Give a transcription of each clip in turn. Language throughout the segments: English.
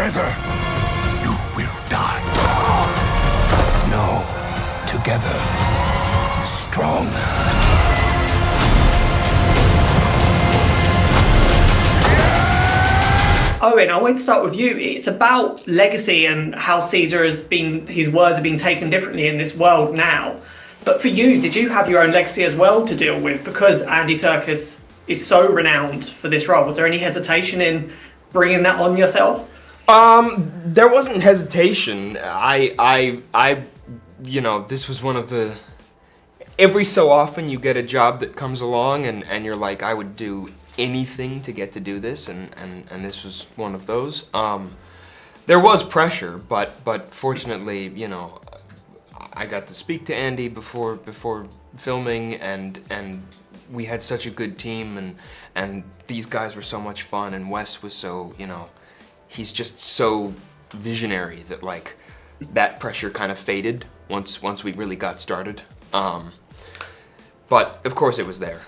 together, you will die. No, together, strong. Owen, I want to start with you. It's about legacy and how Caesar his words are being taken differently in this world now. But for you, did you have your own legacy as well to deal with? Because Andy Serkis is so renowned for this role. Was there any hesitation in bringing that on yourself? There wasn't hesitation. This was one of the... Every so often you get a job that comes along and you're like, I would do anything to get to do this, and this was one of those. There was pressure, but fortunately, I got to speak to Andy before filming, and we had such a good team, and these guys were so much fun, and Wes was so, he's just so visionary that like that pressure kind of faded once we really got started. But of course it was there,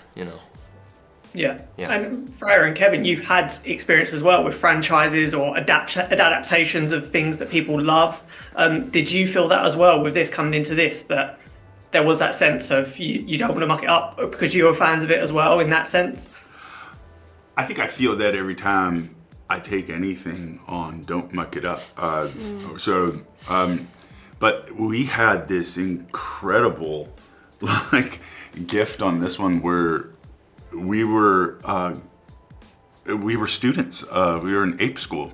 Yeah. And Freya and Kevin, you've had experience as well with franchises or adaptations of things that people love. Did you feel that as well with this coming into this, that there was that sense of you don't want to muck it up because you were fans of it as well in that sense? I think I feel that every time I take anything on, don't muck it up. But we had this incredible gift on this one where we were students. We were in ape school,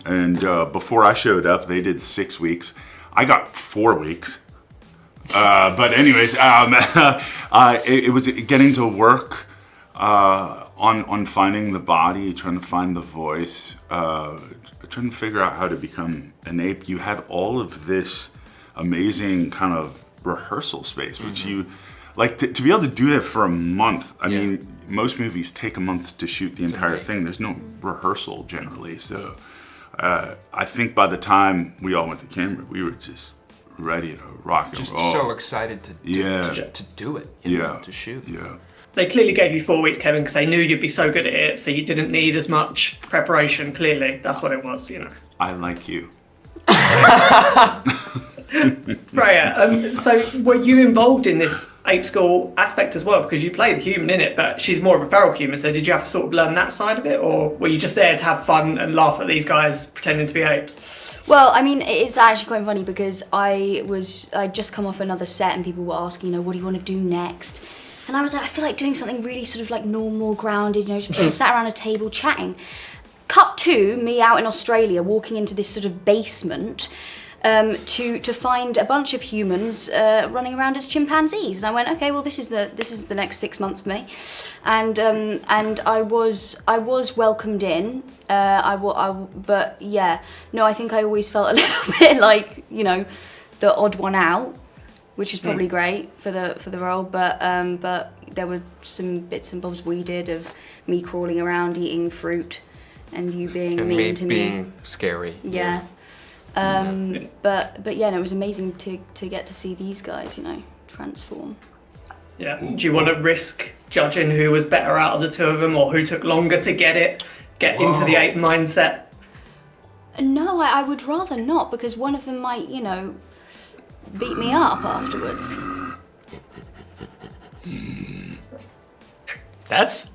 and before I showed up, they did 6 weeks. I got 4 weeks. But anyways, it was getting to work on finding the body, trying to find the voice, trying to figure out how to become an ape. You had all of this amazing kind of rehearsal space, which you. Like, to be able to do that for a month, I mean, most movies take a month to shoot the entire thing. There's no rehearsal generally. So I think by the time we all went to camera, we were just ready to rock and roll. Just so excited to do it, to shoot. Yeah. They clearly gave you 4 weeks, Kevin, because they knew you'd be so good at it, so you didn't need as much preparation, clearly. That's what it was, I like you. Freya, so were you involved in this ape school aspect as well? Because you play the human in it, but she's more of a feral human, so did you have to sort of learn that side of it, or were you just there to have fun and laugh at these guys pretending to be apes? Well, I mean, it's actually quite funny because I'd just come off another set and people were asking, what do you want to do next? And I was like, I feel like doing something really sort of like normal, grounded, just people sat around a table chatting. Cut to me out in Australia, walking into this sort of basement to find a bunch of humans running around as chimpanzees, and I went, okay, well this is the next 6 months for me, and I was welcomed in. But yeah, no, I think I always felt a little bit like the odd one out, which is probably great for the role, but there were some bits and bobs we did of me crawling around eating fruit, and you being mean to me, being scary. Yeah. But yeah, no, it was amazing to get to see these guys, transform. Yeah. Do you want to risk judging who was better out of the two of them, or who took longer to get into the ape mindset? No, I would rather not, because one of them might, beat me up afterwards. That's...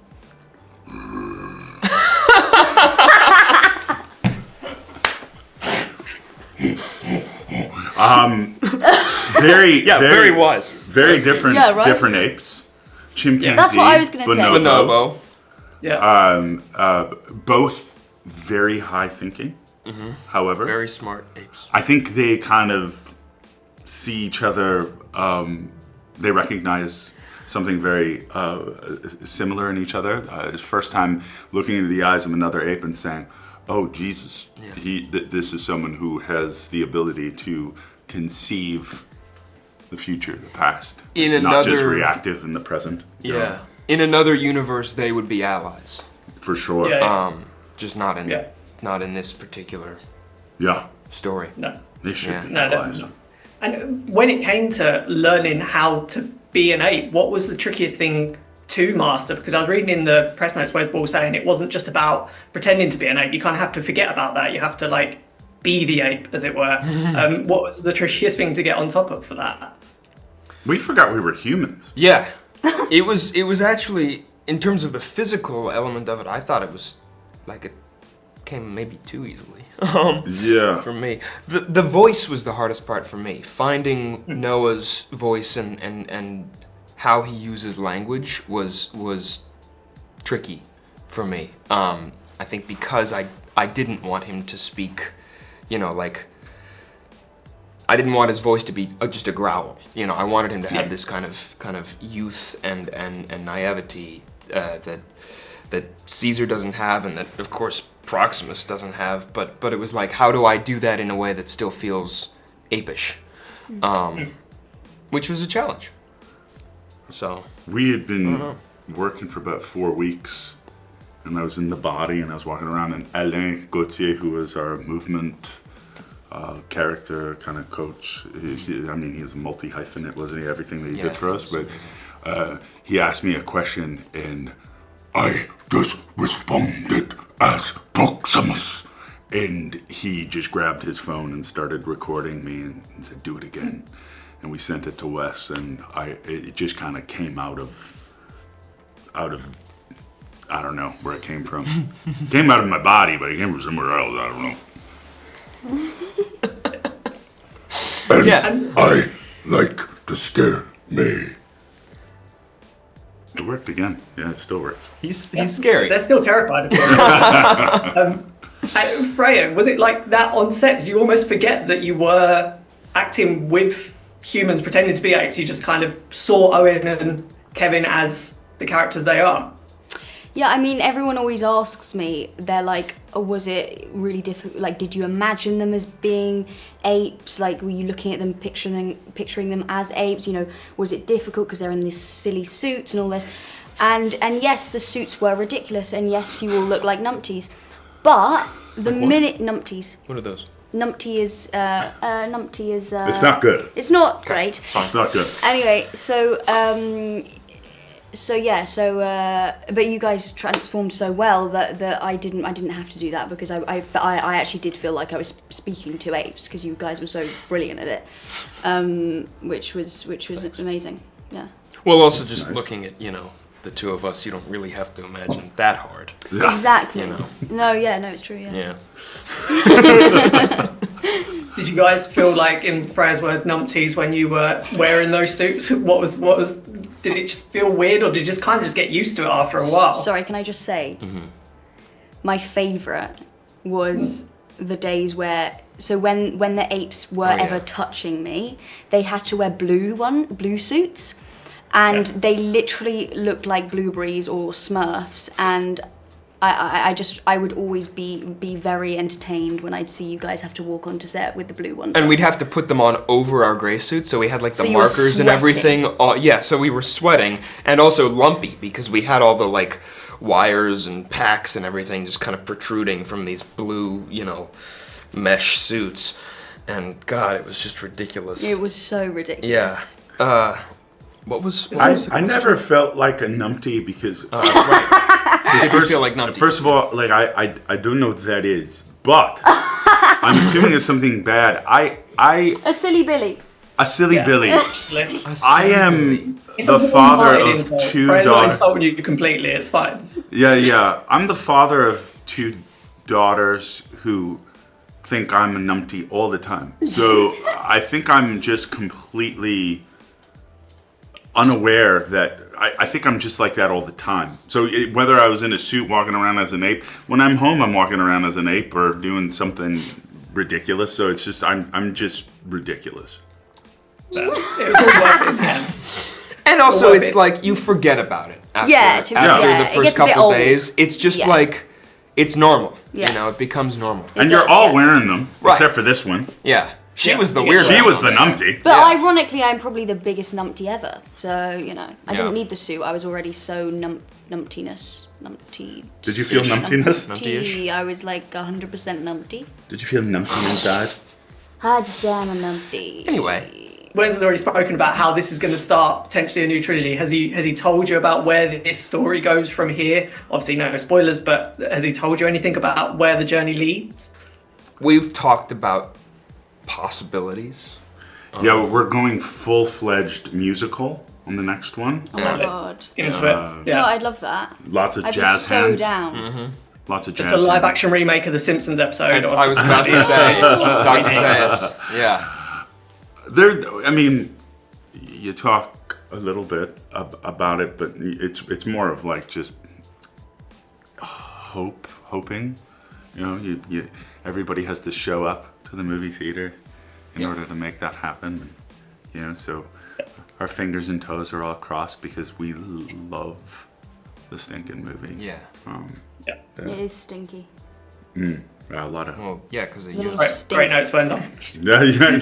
very wise. Very different, different apes. Chimpanzee, that's what I was going to say. Bonobo. Yeah. Both very high thinking. However, very smart apes. I think they kind of see each other. They recognize something very similar in each other. It's first time looking into the eyes of another ape and saying, "Oh Jesus, this is someone who has the ability to conceive the future, the past, not just reactive in the present." Yeah. In another universe, they would be allies. For sure. Just not in this particular story. No. They should be No, allies. no. And when it came to learning how to be an ape, what was the trickiest thing to master? Because I was reading in the press notes where Ball saying it wasn't just about pretending to be an ape. You kind of have to forget about that. You have to like be the ape, as it were. What was the trickiest thing to get on top of for that? We forgot we were humans. Yeah, it was actually, in terms of the physical element of it, I thought it was like it came maybe too easily. Yeah. For me, the voice was the hardest part for me. Finding Noah's voice and how he uses language was tricky for me. I think because I didn't want him to speak, you know, like, I didn't want his voice to be just a growl. You know, I wanted him to have this kind of youth and naivety that Caesar doesn't have, and that of course Proximus doesn't have. But it was like, how do I do that in a way that still feels apish, which was a challenge. So we had been working for about 4 weeks, and I was in the body, and I was walking around, and Alain Gauthier, who was our movement character kind of coach. He's a multi-hyphenate, wasn't he? Everything that he did for us. But he asked me a question, and I just responded as Proximus. And he just grabbed his phone and started recording me and said, "Do it again." And we sent it to Wes, and it just kind of came out of I don't know where it came from. It came out of my body, but it came from somewhere else. I don't know. And I like to scare me. It worked again. Yeah, it still works. he's scary. They're still terrified of him. Freya, was it like that on set? Did you almost forget that you were acting with humans pretending to be apes? You just kind of saw Owen and Kevin as the characters they are? Yeah, I mean, everyone always asks me, they're like, oh, was it really difficult? Like, did you imagine them as being apes? Like, were you looking at them, picturing them as apes? You know, was it difficult because they're in these silly suits and all this? And yes, the suits were ridiculous, and yes, you all look like numpties. But the minute numpties. What are those? Numpty is It's not good. It's not great. It's not good. Anyway, but you guys transformed so well that I didn't have to do that, because I actually did feel like I was speaking to apes, because you guys were so brilliant at it, which was amazing. Yeah. Well, also just nice. looking at, you know, the two of us, you don't really have to imagine that hard. Yeah. Exactly. You know. No, it's true. Yeah. Yeah. Did you guys feel like, in Freya's word, numpties, when you were wearing those suits? What was? Did it just feel weird, or did you just kind of just get used to it after a while? Sorry, can I just say, my favourite was the days where, so when the apes were ever touching me, they had to wear blue suits, and they literally looked like blueberries or Smurfs, and I would always be very entertained when I'd see you guys have to walk onto set with the blue ones. And we'd have to put them on over our grey suits, so we had like the So you were markers and everything. So we were sweating, and also lumpy, because we had all the like wires and packs and everything just kind of protruding from these blue, you know, mesh suits. And God, it was just ridiculous. It was so ridiculous. Yeah. What was the I question? never felt like a numpty because I feel like numpties. First of all, like I don't know what that is, but I'm assuming it's something bad. A silly Billy. A silly Billy. Actually. I am It's the a father warm-hearted of insult. 2 Freya's not daughters. insulting you completely. It's fine. Yeah. I'm the father of 2 daughters who think I'm a numpty all the time. So I think I'm just completely unaware that I think I'm just like that all the time. So whether I was in a suit walking around as an ape, when I'm home I'm walking around as an ape or doing something ridiculous. So it's just I'm just ridiculous. It was all worth it in the end. And also, Well, it's like you forget about it after, Yeah, after yeah, the it first gets a bit couple old. days. It's just Yeah. like it's normal. Yeah. You know, it becomes normal. And It you're does, all yeah. wearing them, Right. except for this one. Yeah, she Yeah. was the She weird. She one. was the numpty. But Yeah. ironically, I'm probably the biggest numpty ever. So, you know, I Yeah. didn't need the suit. I was already so numptiness. Numpty. Did you feel numptiness? Numpty-ish? I was like 100% numpty. Did you feel numpty inside? I just am a numpty. Anyway, Wes has already spoken about how this is going to start potentially a new trilogy. Has he told you about where this story goes from here? Obviously, no spoilers, but has he told you anything about where the journey leads? We've talked about possibilities. Yeah, we're going full-fledged musical on the next one. Oh my god. Into it. No, Yeah. I'd love that. Lots of I'd jazz be so hands. down. Lots of Just jazz a live hands. action remake of the Simpsons episode. I was about to say, Dr. Zayas. Yeah. I mean, you talk a little bit about it, but it's more of like just hoping. You know, everybody has to show up to the movie theater in order to make that happen. You know, so our fingers and toes are all crossed because we love the stinking movie. Yeah. It is stinky. A lot of. Well, yeah, because of Little you. Great notes, Wendell. Yeah.